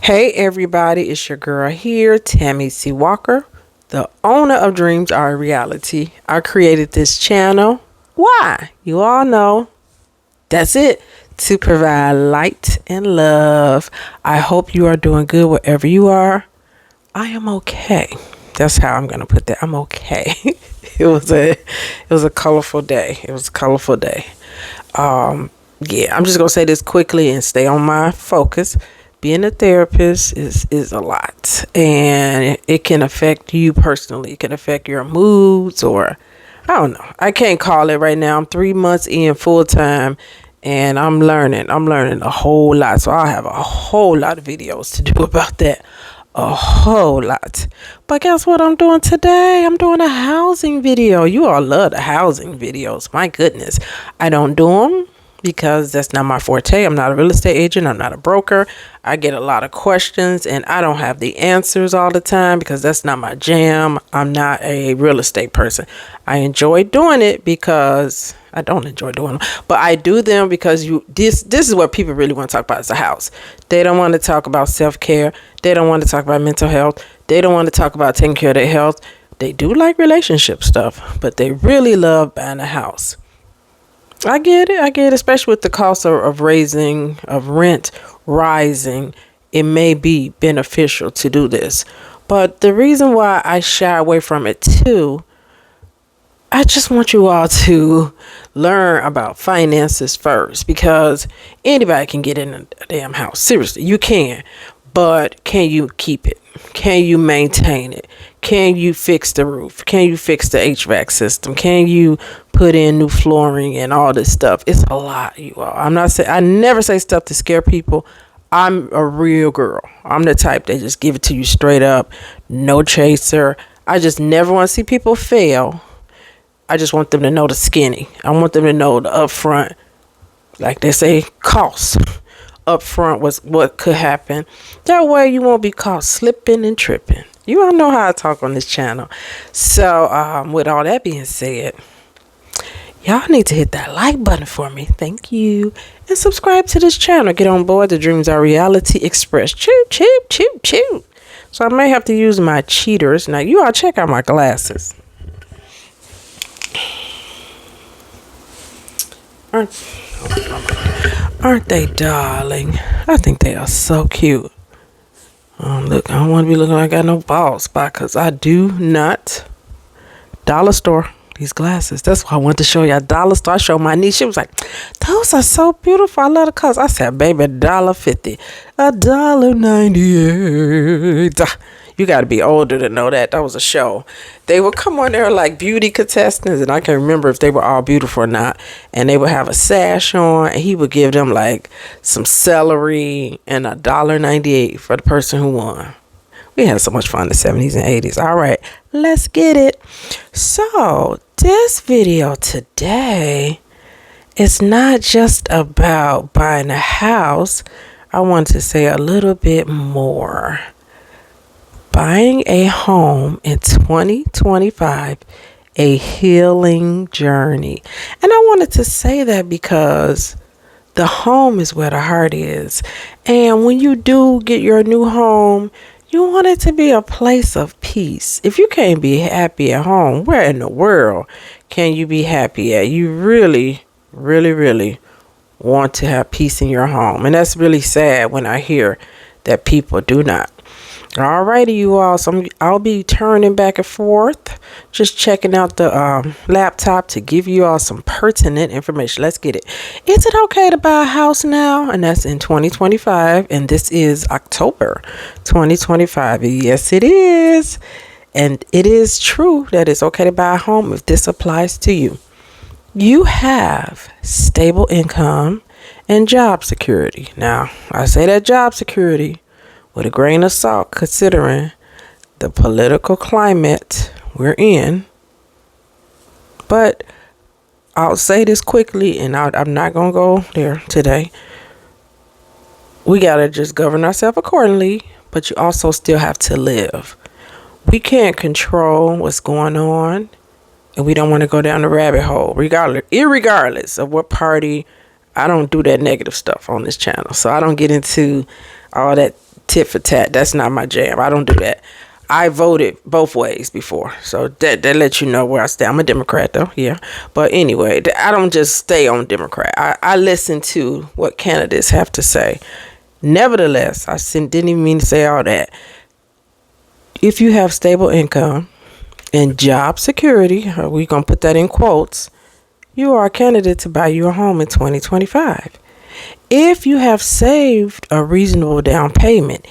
Hey everybody, it's your girl here, Tammy C. Walker, the owner of Dreams Are a Reality. I created this channel. Why? You all know. That's it. To provide light and love. I hope you are doing good wherever you are. I am okay. That's how I'm gonna put that. I'm okay. It was a colorful day. It was a colorful day. Yeah, I'm just gonna say this quickly and stay on my focus. Being a therapist is a lot, and it can affect you personally. It can affect your moods, or I don't know. I can't call it right now. I'm 3 months in full time, and I'm learning a whole lot. So I'll have a whole lot of videos to do about that. A whole lot. But guess what I'm doing today? I'm doing a housing video. You all love the housing videos. My goodness. I don't do them because that's not my forte. I'm not a real estate agent. I'm not a broker. I get a lot of questions and I don't have the answers all the time because that's not my jam. I'm not a real estate person. I enjoy doing it because I don't enjoy doing them, but I do them because this is what people really want to talk about is the house. They don't want to talk about self-care. They don't want to talk about mental health. They don't want to talk about taking care of their health. They do like relationship stuff, but they really love buying a house. I get it, especially with the cost of rent rising. It may be beneficial to do this. But the reason why I shy away from it too, I just want you all to learn about finances first, because anybody can get in a damn house. Seriously, you can. But can you keep it? Can you maintain it? Can you fix the roof? Can you fix the HVAC system? Can you put in new flooring and all this stuff? It's a lot, you all. I never say stuff to scare people. I'm a real girl. I'm the type that just give it to you straight up. No chaser. I just never want to see people fail. I just want them to know the skinny. I want them to know the upfront, like they say, cost. Upfront was what could happen. That way you won't be caught slipping and tripping. You all know how I talk on this channel. So with all that being said, y'all need to hit that like button for me. Thank you. And subscribe to this channel. Get on board the Dreams Are Reality Express. Choo, choo, choo, choo. So I may have to use my cheaters. Now you all check out my glasses. Aren't they darling? I think they are so cute. Look, I don't want to be looking like I got no bald spot, because I do not. Dollar store, these glasses. That's why I wanted to show you. Dollar store. I showed my niece. She was like, those are so beautiful. I love the colors. I said, baby, $1.50. $1.98. You got to be older to know that. That was a show. They would come on there like beauty contestants, and I can't remember if they were all beautiful or not. And they would have a sash on, and he would give them like some celery and $1.98 for the person who won. We had so much fun in the 70s and 80s. All right, let's get it. So this video today is not just about buying a house. I want to say a little bit more. Buying a home in 2025, a healing journey. And I wanted to say that because the home is where the heart is. And when you do get your new home, you want it to be a place of peace. If you can't be happy at home, where in the world can you be happy at? You really, really, really want to have peace in your home. And that's really sad when I hear that people do not. Alrighty, you all. So I'll be turning back and forth, just checking out the laptop to give you all some pertinent information. Let's get it. Is it okay to buy a house now? And that's in 2025. And this is October 2025. Yes, it is. And it is true that it's okay to buy a home if this applies to you. You have stable income and job security. Now, I say that job security with a grain of salt, considering the political climate we're in. But I'll say this quickly, and I'm not going to go there today. We got to just govern ourselves accordingly, but you also still have to live. We can't control what's going on, and we don't want to go down the rabbit hole, irregardless of what party. I don't do that negative stuff on this channel, so I don't get into all that tit for tat. That's not my jam. I don't do that. I voted both ways before, so that lets you know where I stand. I'm a Democrat though, yeah. But anyway, I don't just stay on Democrat. I listen to what candidates have to say. Nevertheless, didn't even mean to say all that. If you have stable income and job security, we're gonna put that in quotes, you are a candidate to buy your home in 2025. If you have saved a reasonable down payment,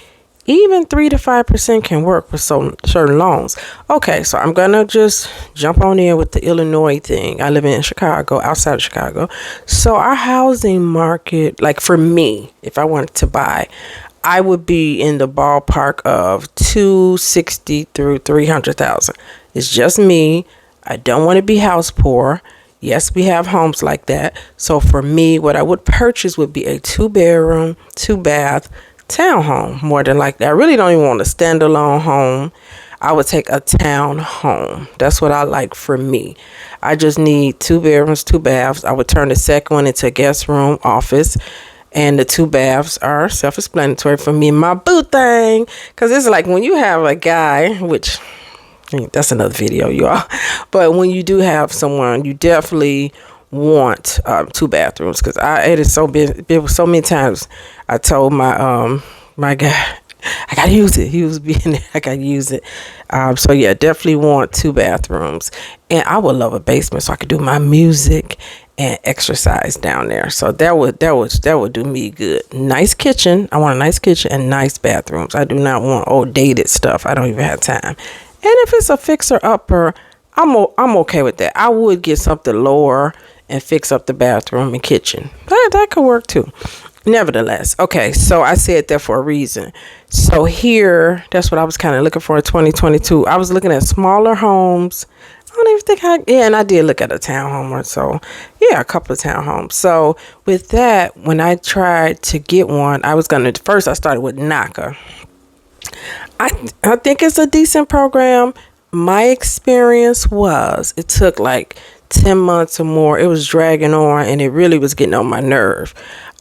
even 3 to 5% can work with certain loans. Okay, so I'm going to just jump on in with the Illinois thing. I live in Chicago, outside of Chicago. So our housing market, like for me, if I wanted to buy, I would be in the ballpark of 260 through 300,000. It's just me. I don't want to be house poor. Yes, we have homes like that. So for me, what I would purchase would be a 2-bedroom, 2-bath townhome, more than likely. I really don't even want a standalone home. I would take a town home. That's what I like for me. I just need 2 bedrooms, 2 baths. I would turn the second one into a guest room, office, and the 2 baths are self-explanatory for me and my boo thing. Because it's like when you have a guy, which that's another video, y'all. But when you do have someone, you definitely want 2 bathrooms, because it is so big. So many times I told my guy, I gotta use it. He was being there. I gotta use it. So yeah, definitely want 2 bathrooms, and I would love a basement so I could do my music and exercise down there. So that would do me good. Nice kitchen. I want a nice kitchen and nice bathrooms. I do not want old dated stuff. I don't even have time. And if it's a fixer upper, I'm okay with that. I would get something lower and fix up the bathroom and kitchen. That could work too. Nevertheless, okay, so I said that for a reason. So here, that's what I was kind of looking for in 2022. I was looking at smaller homes. I don't even think and I did look at a townhome or so. Yeah, a couple of townhomes. So with that, when I tried to get one, first I started with NACA. I think it's a decent program. My experience was it took like 10 months or more. It was dragging on, and it really was getting on my nerve.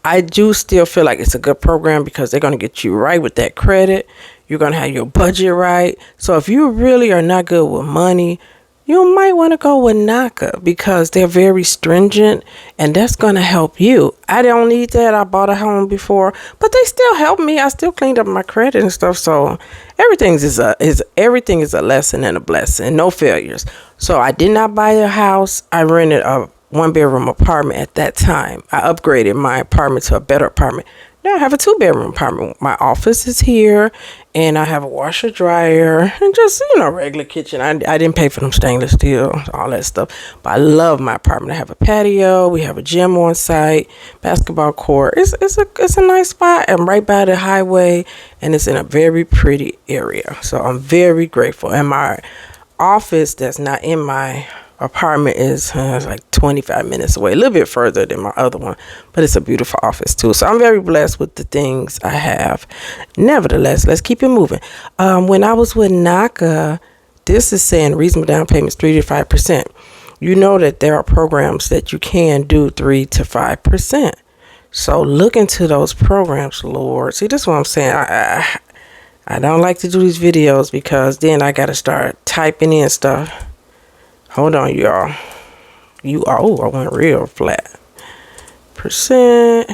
I do still feel like it's a good program because they're going to get you right with that credit. You're going to have your budget right. So if you really are not good with money, you might want to go with NACA because they're very stringent, and that's going to help you. I don't need that. I bought a home before, but they still help me. I still cleaned up my credit and stuff. So everything is a lesson and a blessing. No failures. So I did not buy a house. I rented a 1-bedroom apartment at that time. I upgraded my apartment to a better apartment. Now I have a 2-bedroom apartment. My office is here, and I have a washer, dryer, and just, regular kitchen. I didn't pay for them stainless steel, all that stuff. But I love my apartment. I have a patio. We have a gym on site, basketball court. It's a nice spot. I'm right by the highway, and it's in a very pretty area. So I'm very grateful. And my office that's not in my apartment is like 25 minutes away, a little bit further than my other one, but it's a beautiful office too. So I'm very blessed with the things I have. Nevertheless, let's keep it moving. When I was with NACA, this is saying reasonable down payments 3 to 5%. You know that there are programs that you can do 3 to 5%. So look into those programs, Lord. See, this is what I'm saying. I don't like to do these videos because then I got to start typing in stuff. Hold on, y'all. I went real flat. Percent.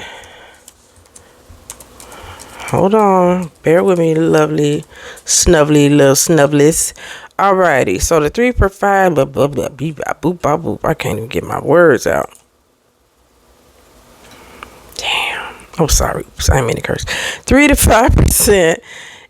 Hold on. Bear with me, lovely, snuffly, little snufflies. Alrighty. So the 3 per 5, blah, blah, blah, beep, bop, boop, bop, boop. I can't even get my words out. Damn. Oh, sorry. Oops, I didn't mean to curse. 3 to 5%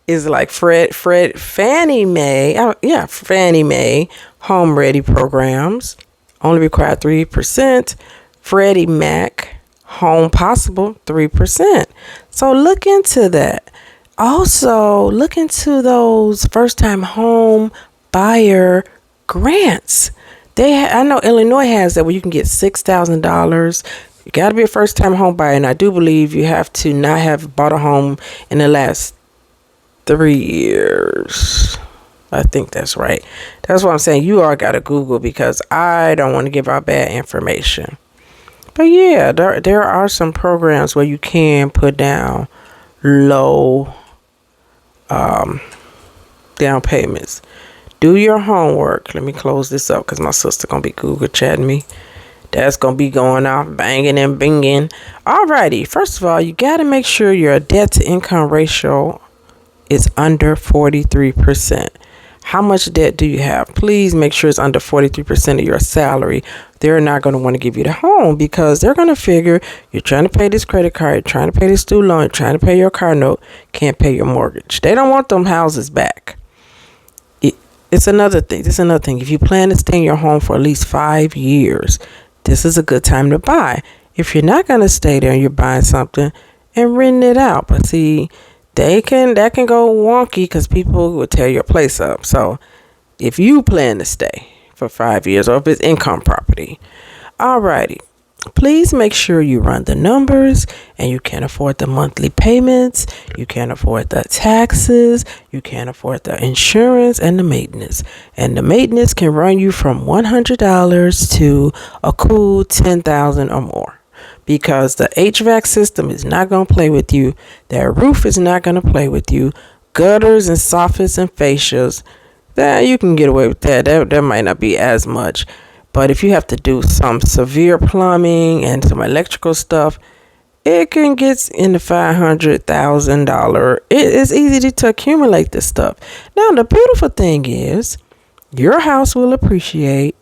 is like Fannie Mae. Fannie Mae home ready programs only require 3%. Freddie Mac home possible 3%. So look into that. Also look into those first time home buyer grants. I know Illinois has that where you can get $6,000. You got to be a first time home buyer, and I do believe you have to not have bought a home in the last 3 years. I think that's right. That's what I'm saying. You all got to Google because I don't want to give out bad information. But yeah, there are some programs where you can put down low down payments. Do your homework. Let me close this up because my sister gonna be Google chatting me. That's gonna be going off banging and binging. Alrighty, first of all, you gotta make sure your debt to income ratio is under 43%. How much debt do you have? Please make sure it's under 43% of your salary. They're not going to want to give you the home because they're going to figure you're trying to pay this credit card, you're trying to pay this student loan, you're trying to pay your car note, can't pay your mortgage. They don't want them houses back. It's another thing. This is another thing. If you plan to stay in your home for at least 5 years, this is a good time to buy. If you're not going to stay there and you're buying something and renting it out, but see, that can go wonky because people will tear your place up. So if you plan to stay for 5 years or if it's income property, alrighty, please make sure you run the numbers and you can afford the monthly payments, you can afford the taxes, you can afford the insurance and the maintenance. And the maintenance can run you from $100 to a cool $10,000 or more. Because the HVAC system is not going to play with you. That roof is not going to play with you. Gutters and soffits and fascias, that you can get away with that. That might not be as much. But if you have to do some severe plumbing and some electrical stuff, it can get in the $500,000. It's easy to accumulate this stuff. Now, the beautiful thing is your house will appreciate.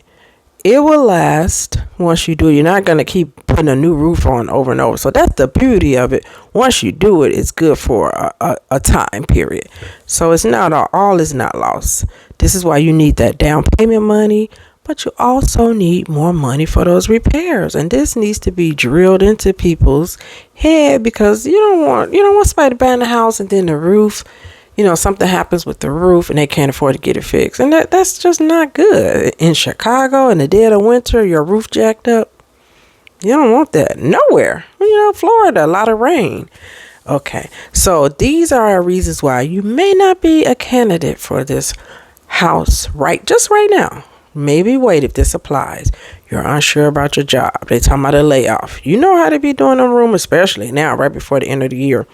It will last once you do it. You're not going to keep putting a new roof on over and over. So that's the beauty of it. Once you do it, it's good for a time period. So it's not all is not lost. This is why you need that down payment money, but you also need more money for those repairs. And this needs to be drilled into people's head because you don't want somebody buying a house and then the roof, something happens with the roof and they can't afford to get it fixed. And that's just not good. In Chicago, in the dead of winter, your roof jacked up. You don't want that nowhere. Florida, a lot of rain. Okay, so these are reasons why you may not be a candidate for this house just right now. Maybe wait if this applies. You're unsure about your job. They talking about a layoff. You know how they be doing them room, especially now, right before the end of the year.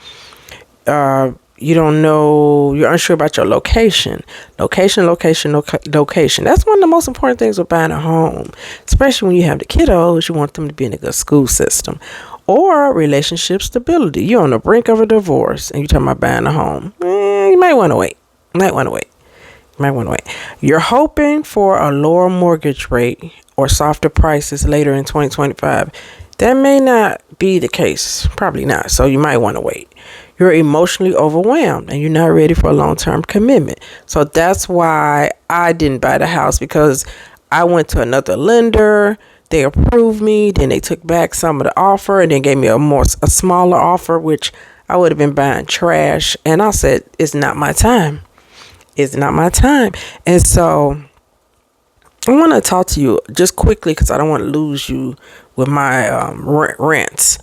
You don't know, you're unsure about your location. Location. That's one of the most important things with buying a home, especially when you have the kiddos. You want them to be in a good school system. Or relationship stability. You're on the brink of a divorce and you're talking about buying a home. You might want to wait. You're hoping for a lower mortgage rate or softer prices later in 2025. That may not be the case. Probably not. So you might want to wait. You're emotionally overwhelmed and you're not ready for a long-term commitment. So that's why I didn't buy the house, because I went to another lender. They approved me. Then they took back some of the offer and then gave me a smaller offer, which I would have been buying trash. And I said, it's not my time. It's not my time. And so I want to talk to you just quickly because I don't want to lose you with my rants.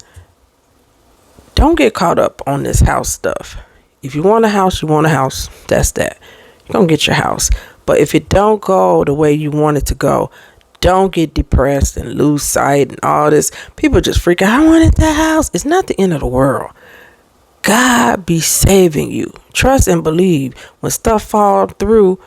Don't get caught up on this house stuff. If you want a house, you want a house. That's that. You're going to get your house. But if it don't go the way you want it to go, don't get depressed and lose sight and all this. People just freak out. I wanted that house. It's not the end of the world. God be saving you. Trust and believe. When stuff falls through,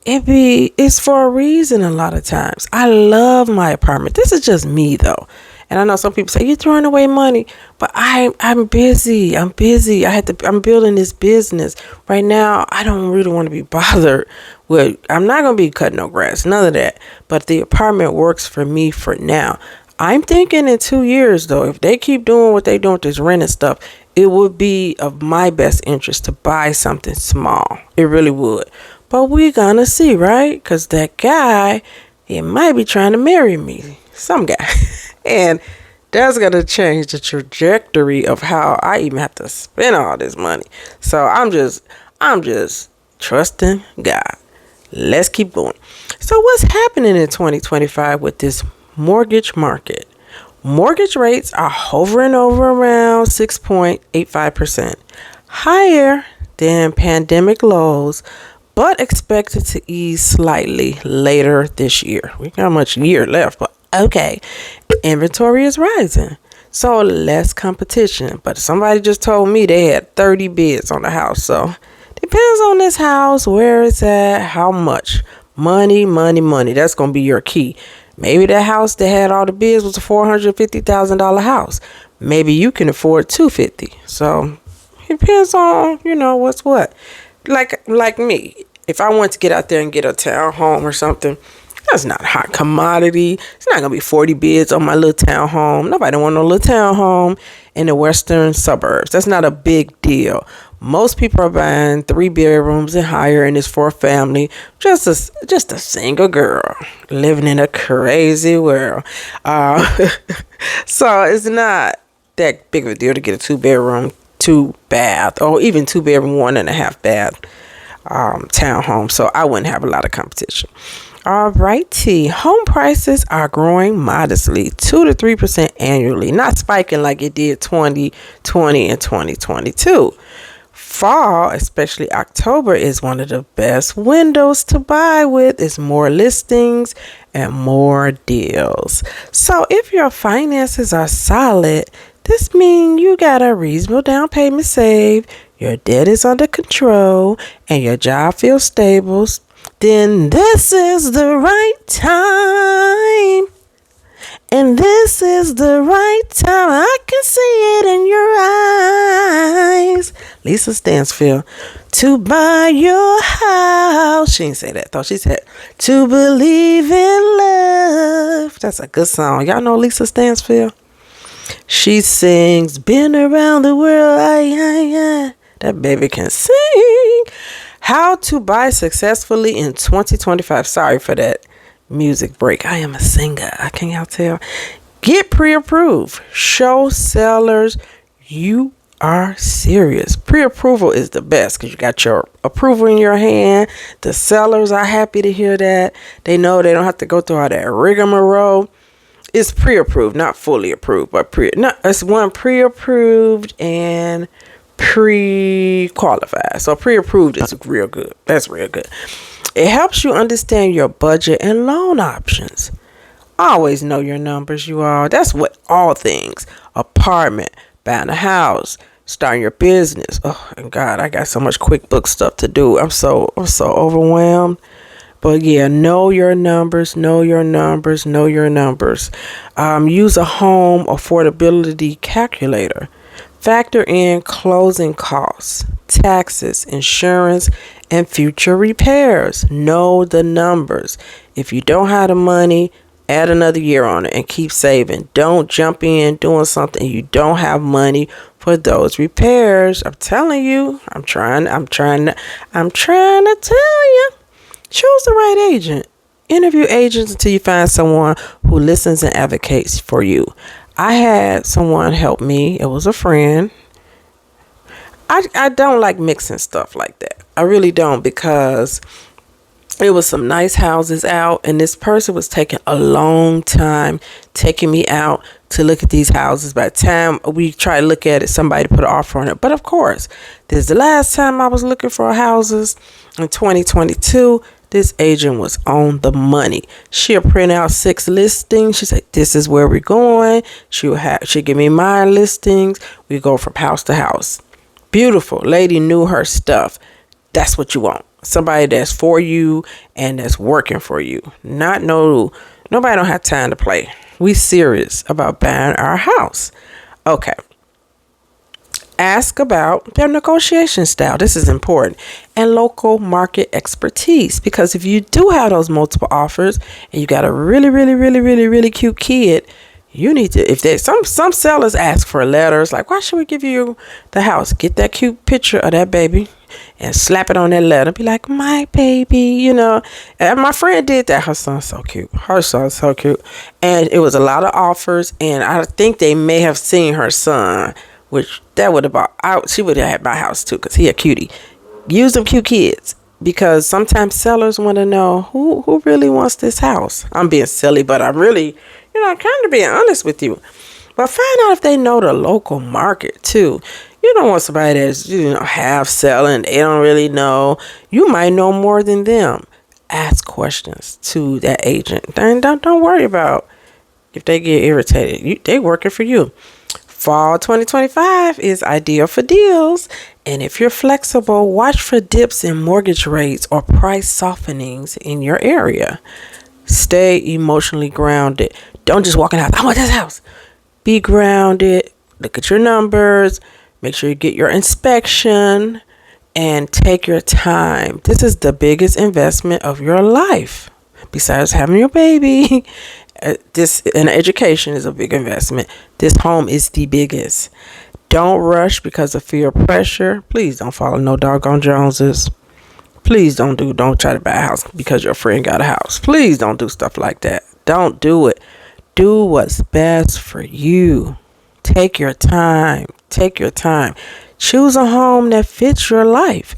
it's for a reason a lot of times. I love my apartment. This is just me though. And I know some people say you're throwing away money, but I'm busy. I'm building this business right now. I don't really want to be bothered with. I'm not going to be cutting no grass, none of that. But the apartment works for me for now. I'm thinking in 2 years though, if they keep doing what they doing with this rent and stuff, it would be of my best interest to buy something small. It really would. But we're gonna see, right? Because that guy, he might be trying to marry me. Some guy. And that's going to change the trajectory of how I even have to spend all this money. So I'm just trusting God. Let's keep going. So what's happening in 2025 with this mortgage market? Mortgage rates are hovering over around 6.85%, higher than pandemic lows, but expected to ease slightly later this year. We got much year left, but okay. Inventory is rising, so less competition. But somebody just told me they had 30 bids on the house, so Depends on this house, where it's at, how much. Money, money, money. That's going to be your key. Maybe that house that had all the bids was a $450,000 house. Maybe you can afford $250,000. So it depends on, what's what. Like me, if I want to get out there and get a townhome or something, that's not a hot commodity. It's not going to be 40 bids on my little townhome. Nobody want no little townhome in the western suburbs. That's not a big deal. Most people are buying 3 bedrooms and higher, and it's for a family. Just a single girl living in a crazy world. So it's not that big of a deal to get a 2-bedroom, 2-bath, or even 2-bedroom, 1.5-bath townhome. So I wouldn't have a lot of competition. All righty. Home prices are growing modestly, 2 to 3% annually, not spiking like it did 2020 and 2022. Fall, especially October, is one of the best windows to buy with. It's more listings and more deals. So if your finances are solid, this means you got a reasonable down payment saved, your debt is under control, and your job feels stable, then this is the right time. And this is the right time. I can see it in your eyes. Lisa Stansfield. To buy your house. She didn't say that though. She said to believe in love. That's a good song. Y'all know Lisa Stansfield? She sings Been Around the World. That baby can sing. How to buy successfully in 2025. Sorry for that music break. I am a singer. Can y'all tell? Get pre-approved. Show sellers you are serious. Pre-approval is the best because you got your approval in your hand. The sellers are happy to hear that. They know they don't have to go through all that rigmarole. It's pre-approved, not fully approved, but it's one pre-approved and pre-qualified. So pre-approved is real good. That's real good. It helps you understand your budget and loan options. Always know your numbers, you all. That's what all things. Apartment, buying a house, starting your business. Oh, and God, I got so much QuickBooks stuff to do. I'm so overwhelmed. But yeah, know your numbers, know your numbers, know your numbers. Use a home affordability calculator. Factor in closing costs, taxes, insurance, and future repairs. Know the numbers. If you don't have the money, add another year on it and keep saving. Don't jump in doing something you don't have money for those repairs. I'm telling you, I'm trying to tell you. Choose the right agent. Interview agents until you find someone who listens and advocates for you. I had someone help me. It was a friend. I don't like mixing stuff like that. I really don't, because it was some nice houses out, and this person was taking a long time taking me out to look at these houses. By the time we try to look at it, somebody put an offer on it. But of course, this is the last time I was looking for houses in 2022. This agent was on the money. She'll print out 6 listings. She said, this is where we're going. She'll give me my listings. We go from house to house. Beautiful. Lady knew her stuff. That's what you want. Somebody that's for you and that's working for you. Nobody don't have time to play. We serious about buying our house. Okay. Ask about their negotiation style. This is important. And local market expertise. Because if you do have those multiple offers and you got a really, really, really, really, really cute kid, you need to, if there's some sellers ask for letters, like, why should we give you the house? Get that cute picture of that baby and slap it on that letter. Be like, my baby, And my friend did that. Her son's so cute. And it was a lot of offers. And I think they may have seen her son, which that would have bought out. She would have had my house too, because he a cutie. Use them cute kids, because sometimes sellers want to know who really wants this house. I'm being silly, but I'm really, I'm kind of being honest with you. But find out if they know the local market too. You don't want somebody that's, half selling. They don't really know. You might know more than them. Ask questions to that agent. Don't worry about if they get irritated. They working for you. Fall 2025 is ideal for deals, and if you're flexible, watch for dips in mortgage rates or price softenings in your area. Stay emotionally grounded. Don't just walk in the house, I want this house. Be grounded. Look at your numbers. Make sure you get your inspection and take your time. This is the biggest investment of your life. Besides having your baby, this and education is a big investment. This home is the biggest. Don't rush because of fear or pressure. Please don't follow no doggone Joneses. Please don't try to buy a house because your friend got a house. Please don't do stuff like that. Don't do it. Do what's best for you. Take your time. Take your time. Choose a home that fits your life.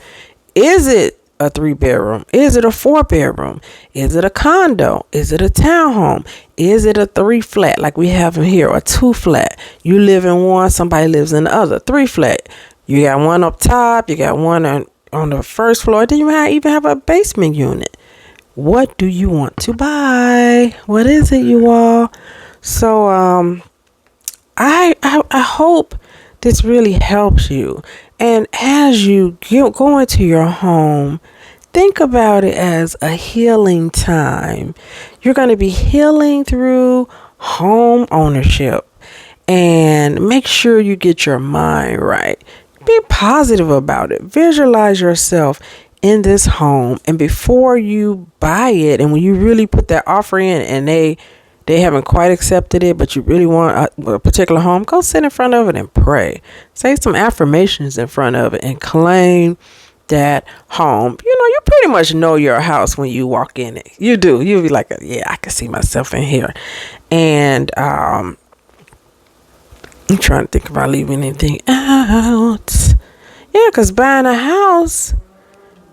Is it a 3-bedroom? Is it a 4-bedroom? Is it a condo? Is it a townhome? Is it a 3-flat like we have in here, or 2-flat? You live in one, somebody lives in the other. 3-flat. You got one up top, you got one on the first floor, then you might even have a basement unit. What do you want to buy? What is it, you all? So I hope this really helps you. And as you go into your home, think about it as a healing time. You're going to be healing through home ownership. And make sure you get your mind right. Be positive about it. Visualize yourself in this home. And before you buy it, and when you really put that offer in and they haven't quite accepted it, but you really want a particular home, go sit in front of it and pray. Say some affirmations in front of it and claim that home. You pretty much know your house when you walk in it. You do. You'll be like, yeah, I can see myself in here. And I'm trying to think about leaving anything out. Yeah, because buying a house,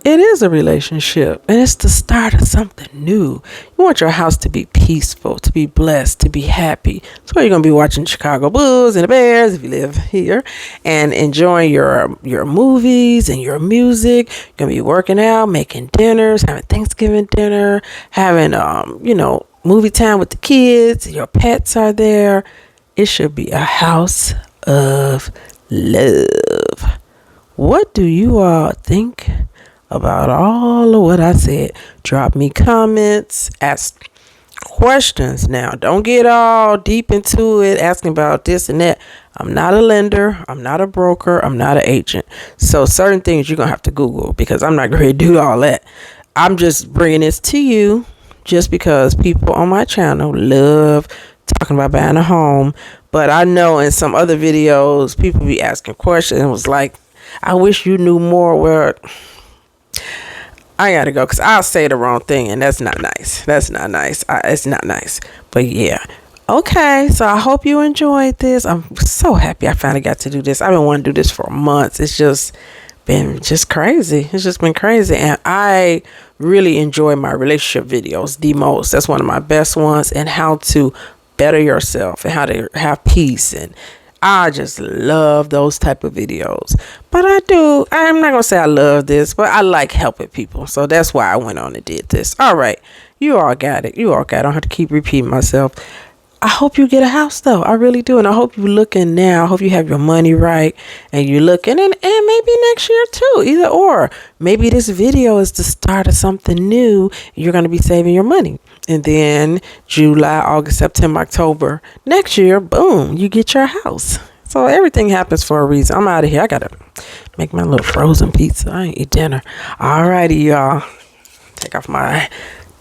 it is a relationship, and it's the start of something new. You want your house to be peaceful, to be blessed, to be happy. That's why you're going to be watching Chicago Bulls and the Bears if you live here, and enjoying your movies and your music. You're going to be working out, making dinners, having Thanksgiving dinner, having, movie time with the kids. Your pets are there. It should be a house of love. What do you all think about all of what I said? Drop me comments, ask questions. Now, don't get all deep into it, asking about this and that. I'm not a lender. I'm not a broker. I'm not an agent. So certain things you're going to have to Google, because I'm not going to do all that. I'm just bringing this to you just because people on my channel love talking about buying a home. But I know in some other videos, people be asking questions. It was like, I wish you knew more. Where I gotta go, because I'll say the wrong thing, and that's not nice. That's not nice. It's not nice. But yeah. Okay, so I hope you enjoyed this. I'm so happy I finally got to do this. I've been wanting to do this for months. It's just been crazy. It's just been crazy. And I really enjoy my relationship videos the most. That's one of my best ones, and how to better yourself and how to have peace. And I just love those type of videos. But I'm not going to say I love this, but I like helping people. So that's why I went on and did this. All right. You all got it. I don't have to keep repeating myself. I hope you get a house, though. I really do. And I hope you're looking now. I hope you have your money right, and you're looking, and maybe next year too, either or. Maybe this video is the start of something new. You're going to be saving your money. And then July, August, September, October, next year, boom, you get your house. So everything happens for a reason. I'm out of here. I got to make my little frozen pizza. I ain't eat dinner. All righty, y'all. Take off my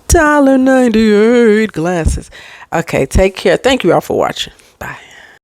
$1.98 glasses. Okay, take care. Thank you all for watching. Bye.